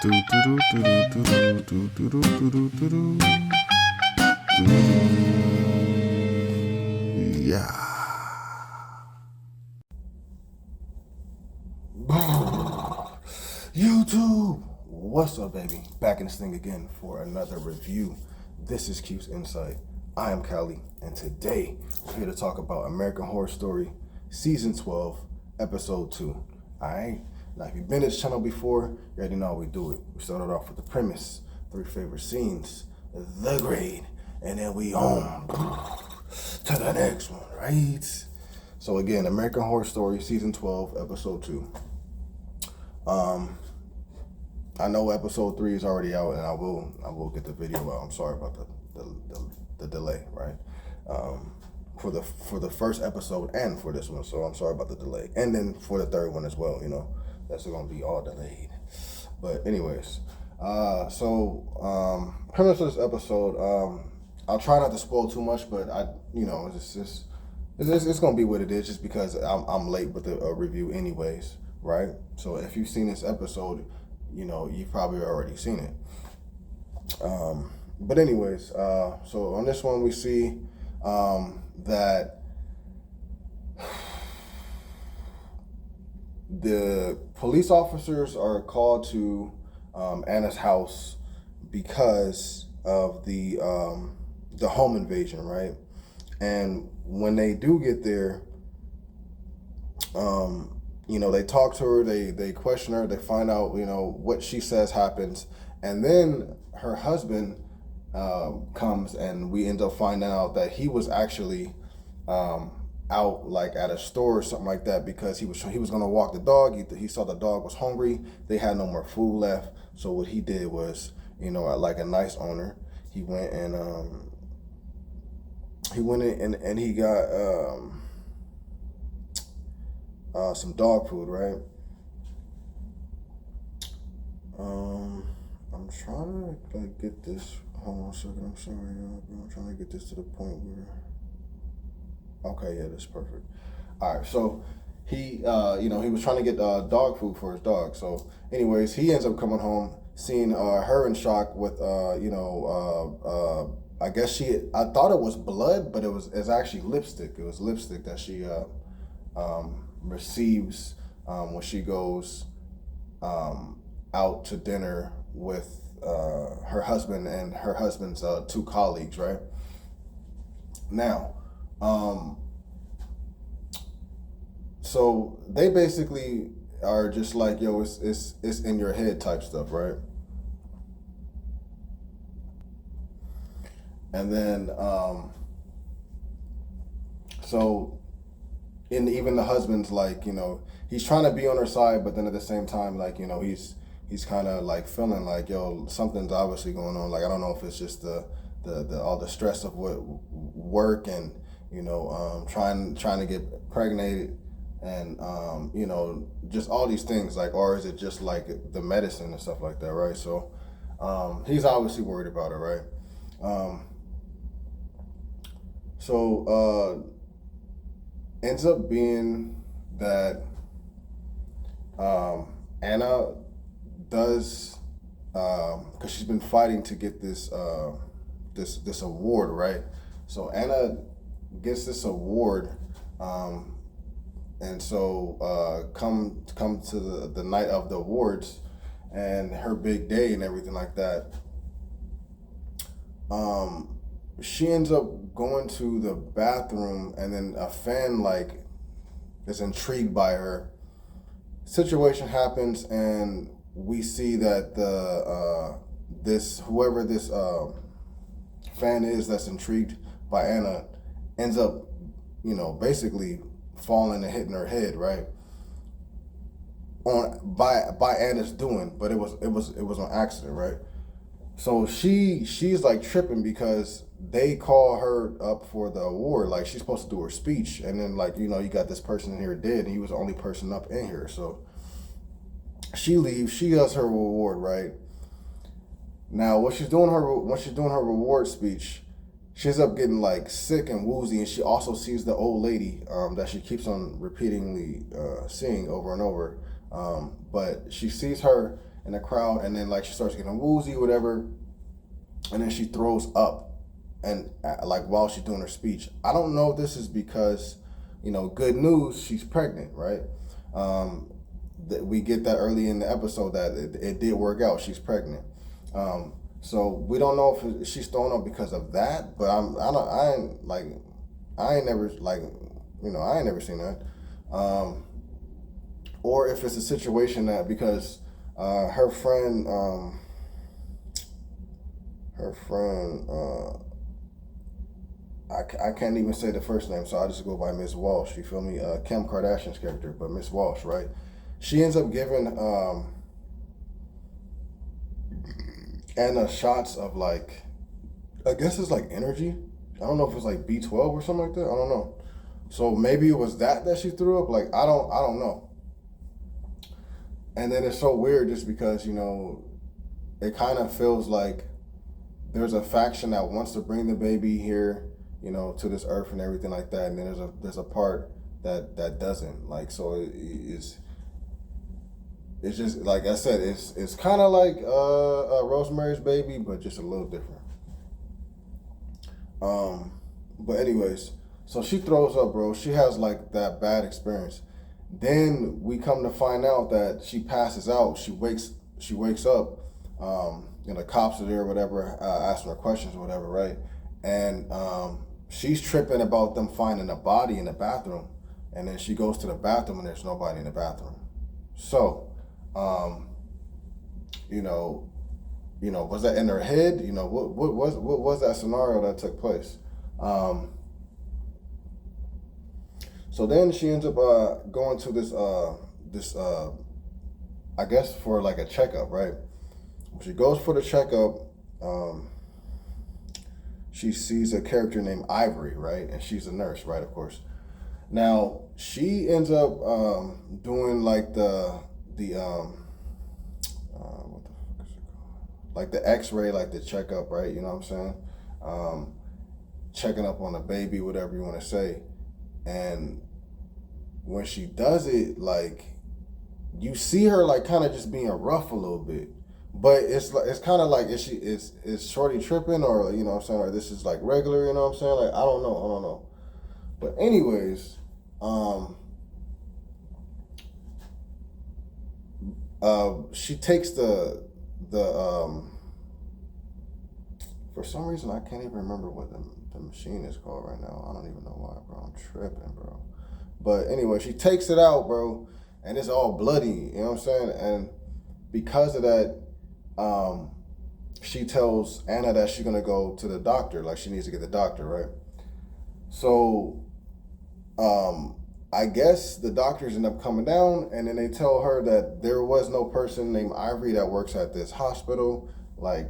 Yeah. YouTube, what's up, baby? Back in this thing again for another review. This is Q's Insight. I am Callie, and today we're here to talk about American Horror Story Season 12, Episode 2. Alright? Now, if you've been to this channel before, you already know how we do it. We started off with the premise, 3 favorite scenes, the grade, and then we on to the next one, right? So again, American Horror Story Season 12, Episode 2. I know episode 3 is already out, and I will get the video out. I'm sorry about the delay, right? For the first episode and for this one, so I'm sorry about the delay. And then for the third one as well, you know, that's gonna be all delayed. But anyways, premise of this episode, I'll try not to spoil too much, but it's gonna be what it is, just because I'm late with the review anyways. Right? So if you've seen this episode, you know, you've probably already seen it. But anyways, so on this one we see that the police officers are called to Anna's house because of the home invasion, right? And when they do get there, you know, they talk to her, they question her, they find out, you know, what she says happens. And then her husband comes, and we end up finding out that he was actually out like at a store or something like that, because he was going to walk the dog. He saw the dog was hungry. They had no more food left. So what he did was, you know, like a nice owner, he went in and he got some dog food, right? I'm trying to get this. Hold on a second. I'm sorry, I'm trying to get this to the point where. Okay, yeah, that's perfect. All right, so he, he was trying to get dog food for his dog. So, anyways, he ends up coming home, seeing her in shock with, I guess I thought it was blood, but it's actually lipstick. It was lipstick that she receives when she goes out to dinner with her husband and her husband's 2 colleagues, right? Now, so they basically are just like, yo, it's in your head type stuff, right? And then and even the husband's like, you know, he's trying to be on her side, but then at the same time, like, you know, he's kind of like feeling like, yo, something's obviously going on. Like, I don't know if it's just the all the stress of work and, you know, trying to get pregnant and, you know, just all these things, like, or is it just like the medicine and stuff like that, right? So he's obviously worried about it, right? Ends up being that Anna does, because she's been fighting to get this this award, right? So Anna gets this award, and so come to the night of the awards and her big day and everything like that. She ends up going to the bathroom, and then a fan like is intrigued by her. Situation happens, and we see that whoever this fan is that's intrigued by Anna ends up, you know, basically falling and hitting her head, right? By Anna's doing, but it was on accident, right? So she's like tripping because they call her up for the award. Like, she's supposed to do her speech, and then, like, you know, you got this person in here dead, and he was the only person up in here. So she leaves. She does her reward, right? Now, when she's doing her reward speech, she ends up getting like sick and woozy, and she also sees the old lady that she keeps on repeatedly seeing over and over. But she sees her, in the crowd, and then like she starts getting woozy, whatever, and then she throws up, and like while she's doing her speech. I don't know if this is because, good news, she's pregnant, right? We get that early in the episode that it did work out. She's pregnant. So we don't know if she's throwing up because of that, but I ain't never seen that. Or if it's a situation that because her friend, I can't even say the first name, so I'll just go by Miss Walsh. You feel me? Kim Kardashian's character, but Miss Walsh, right? She ends up giving Anna shots of like, I guess it's like energy. I don't know if it's like B12 or something like that. I don't know. So maybe it was that she threw up. Like I don't know. And then it's so weird just because it kind of feels like there's a faction that wants to bring the baby here, to this earth and everything like that, and then there's a part that doesn't. Like, so it's just like I said, it's kind of like Rosemary's Baby, but just a little different. But anyways, so she throws up, bro. She has like that bad experience. Then we come to find out that she passes out. She wakes up. The cops are there, or whatever, asking her questions, or whatever, right? And she's tripping about them finding a body in the bathroom, and then she goes to the bathroom and there's nobody in the bathroom. So, was that in her head? What was that scenario that took place? So then she ends up going to this I guess for like a checkup, right? When she goes for the checkup, she sees a character named Ivory, right? And she's a nurse, right? Of course. Now she ends up doing like the what the fuck is it called? Like the X-ray, like the checkup, right? You know what I'm saying? Checking up on the baby, whatever you want to say. And when she does it, like you see her like kind of just being rough a little bit, but it's kind of like is Shorty tripping, or what I'm saying, or this is like regular, you know what I'm saying? Like I don't know. But anyways, she takes the for some reason I can't even remember what the machine is called right now. I don't even know why, bro. I'm tripping, bro. But anyway, she takes it out, bro, and it's all bloody, you know what I'm saying? And because of that, she tells Anna that she's gonna go to the doctor, like she needs to get the doctor, right? So, I guess the doctors end up coming down, and then they tell her that there was no person named Ivory that works at this hospital, like,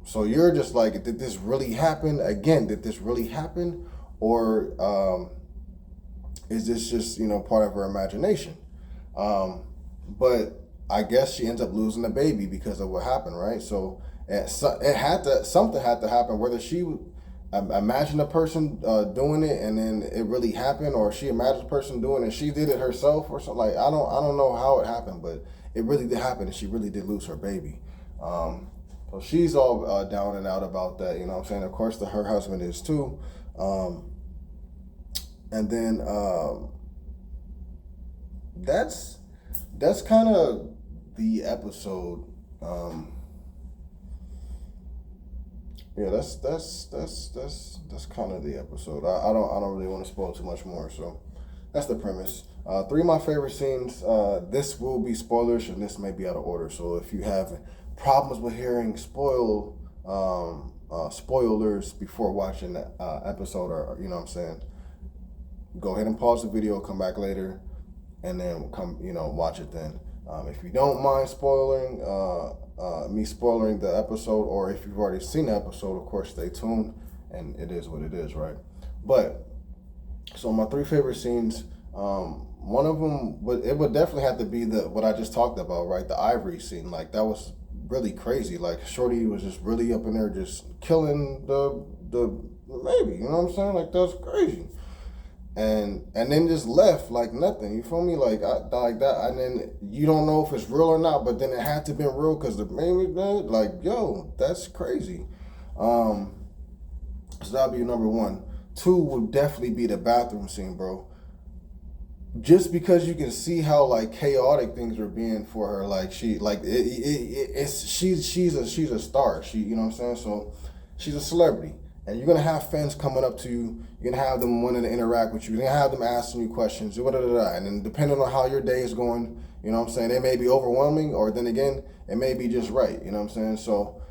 so you're just like, did this really happen? Again, did this really happen? Or, is this just, part of her imagination? But I guess she ends up losing the baby because of what happened, right? So something had to happen, whether she imagined a person doing it and then it really happened, or she imagined a person doing it and she did it herself or something. Like I don't know how it happened, but it really did happen, and she really did lose her baby. So she's all down and out about that, you know what I'm saying? Of course, her husband is too. And then that's kind of the episode. Yeah, that's kind of the episode. I don't really want to spoil too much more, so that's the premise. 3 of my favorite scenes. This will be spoilers, and this may be out of order. So if you have problems with hearing spoilers before watching the episode, or you know what I'm saying, go ahead and pause the video, come back later, and then watch it then. If you don't mind me spoiling the episode, or if you've already seen the episode, of course, stay tuned, and it is what it is, right? But, so my 3 favorite scenes, one of them, it would definitely have to be what I just talked about, right? The Ivory scene. Like, that was really crazy. Like, Shorty was just really up in there just killing the baby, you know what I'm saying? Like, that's crazy. and then just left like nothing. You feel me? Like like that, and then you don't know if it's real or not. But then it had to been real because the baby dead. Like, yo, that's crazy. So that'll be number one. Two would definitely be the bathroom scene, bro. Just because you can see how like chaotic things were being for her, like she's a star. You know what I'm saying? So she's a celebrity, and you're gonna have fans coming up to you. You're gonna have them wanting to interact with you. You're gonna have them asking you questions. And then depending on how your day is going, you know what I'm saying, it may be overwhelming, or then again, it may be just right. You know what I'm saying? So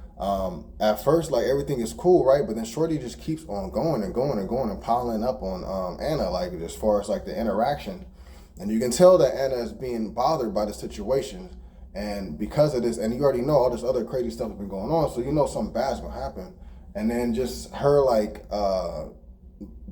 at first, like, everything is cool, right? But then Shorty just keeps on going and going and going and piling up on Anna, like, as far as like the interaction. And you can tell that Anna is being bothered by the situation. And because of this, and you already know all this other crazy stuff has been going on, so you know something bad's gonna happen. And then just her, like,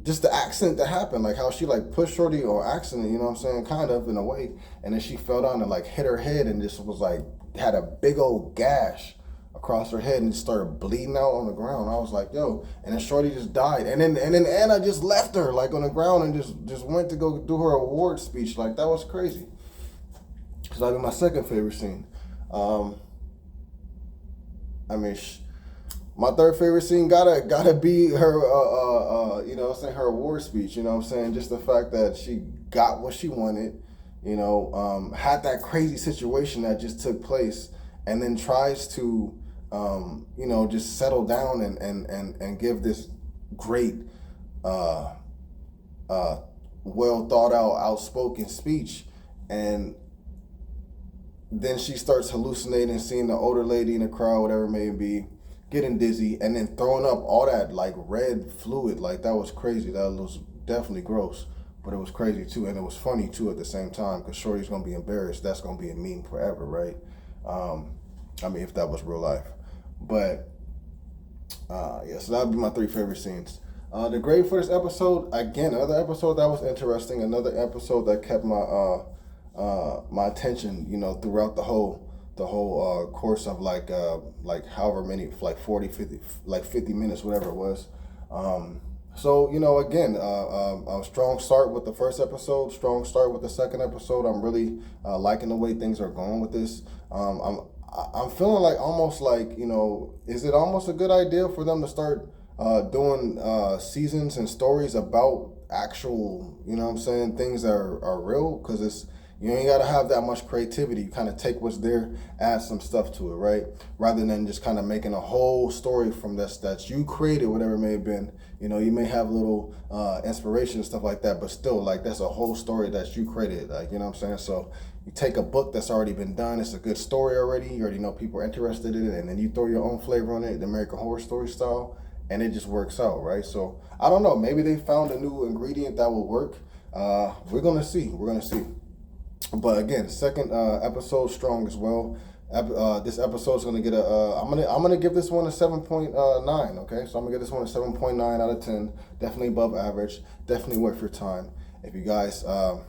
just the accident that happened, like how she, like, pushed Shorty or accident, you know what I'm saying, kind of, in a way. And then she fell down and, like, hit her head and just was, like, had a big old gash across her head and just started bleeding out on the ground. I was like, yo, and then Shorty just died. And then Anna just left her, like, on the ground and just went to go do her award speech. Like, that was crazy. So that'd be my second favorite scene. My third favorite scene gotta be her, you know what I'm saying, her award speech. You know what I'm saying, just the fact that she got what she wanted, you know, had that crazy situation that just took place, and then tries to, you know, just settle down and give this great, well thought out, outspoken speech, and then she starts hallucinating, seeing the older lady in the crowd, whatever it may be, getting dizzy, and then throwing up all that, like, red fluid. Like, that was crazy. That was definitely gross, but it was crazy too, and it was funny too at the same time, because Shorty's gonna be embarrassed. That's gonna be a meme forever, right? If that was real life. But yeah, so that would be my three favorite scenes. The grade for this episode, again, another episode that was interesting, another episode that kept my my attention, you know, throughout the whole course of like however many, like 40, 50, like 50 minutes, whatever it was. So, you know, again, a strong start with the first episode, strong start with the second episode. I'm really liking the way things are going with this. I'm feeling like, almost like, you know, is it almost a good idea for them to start doing seasons and stories about actual, you know what I'm saying, things that are real? Because it's, you ain't got to have that much creativity. You kind of take what's there, add some stuff to it, right? Rather than just kind of making a whole story from this that you created, whatever it may have been. You know, you may have little inspiration and stuff like that, but still, like, that's a whole story that you created. Like, you know what I'm saying? So you take a book that's already been done. It's a good story already. You already know people are interested in it, and then you throw your own flavor on it, the American Horror Story style, and it just works out, right? So I don't know. Maybe they found a new ingredient that will work. We're gonna see. We're gonna see. But again, second episode strong as well. This episode is gonna get a. I'm gonna give this one a 7.9. Okay, so I'm gonna give this one a 7.9 out of 10. Definitely above average. Definitely worth your time. If you guys are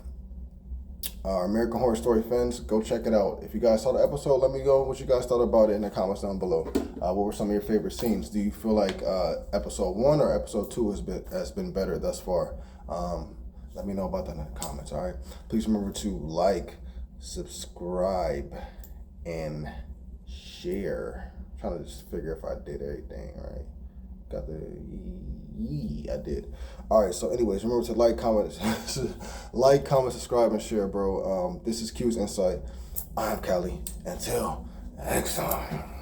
American Horror Story fans, go check it out. If you guys saw the episode, let me know what you guys thought about it in the comments down below. What were some of your favorite scenes? Do you feel like episode 1 or episode 2 has been better thus far? Let me know about that in the comments, all right? Please remember to like, subscribe, and share. I'm trying to just figure if I did everything, right? Got the I did. All right, so anyways, remember to like, comment, subscribe, and share, bro. This is Q's Insight. I'm Kelly. Until next time.